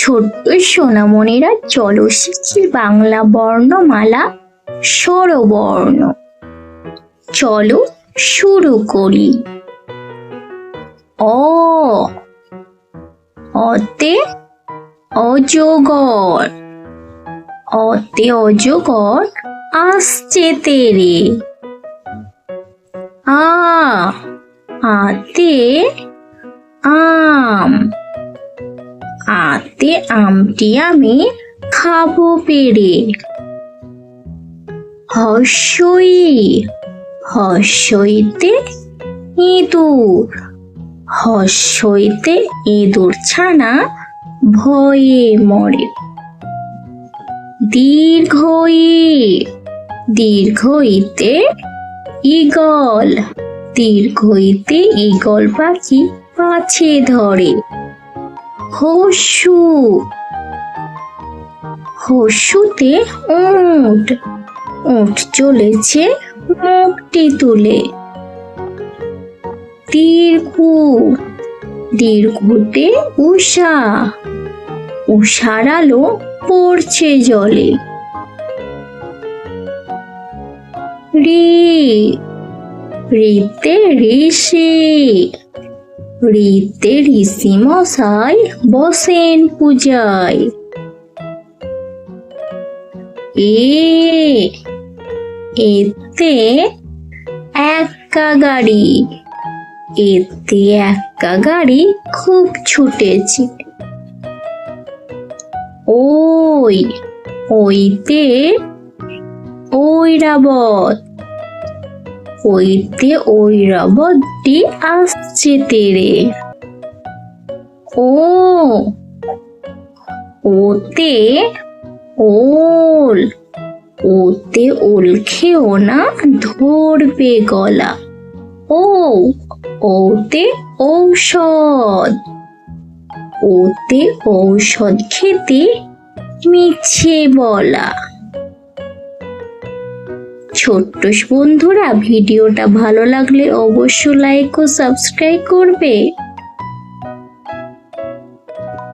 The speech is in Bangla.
ছোট্ট সোনামণিরা চলো শিখি বাংলা বর্ণমালা স্বরবর্ণ। চলো শুরু করি। অ, অতে অজগর, অতে অজগর আসছে তেরে। আ, আতে আম, আতে আমটি আমি খাবো পেরে। হর্ষই, হর্ষইতে ইঁদুর, হর্ষইতে ইঁদুর ছানা ভয়ে মরে। দীর্ঘই, দীর্ঘইতে ঈগল, দীর্ঘইতে ঈগল পাখি পাছে ধরে। হর্ষু, হর্ষুতে উট, উট চলেছে মুখটি তুলে। দীর্ঘু, দীর্ঘুতে উষা, উষার আলো পড়ছে জলে। রি, রিতে ঋষি, রিতে ঋষি মশাই বসেন পূজায়। এ, এতে এক্কা গাড়ি, এতে এক্কা গাড়ি খুব ছুটেছে। ওই, ওইতে ঐরাবত, ওইতে ঐরাবতটি আসছে তেরে। ও, ওতে ওল, ওতে ওল খেও না ধরবে গলা। ও, ওতে ঔষধ, ওতে ঔষধ খেতে মিছে বলা। ছোট্ট বন্ধুরা, ভিডিওটা ভালো লাগলে অবশ্যই লাইক ও সাবস্ক্রাইব করবে।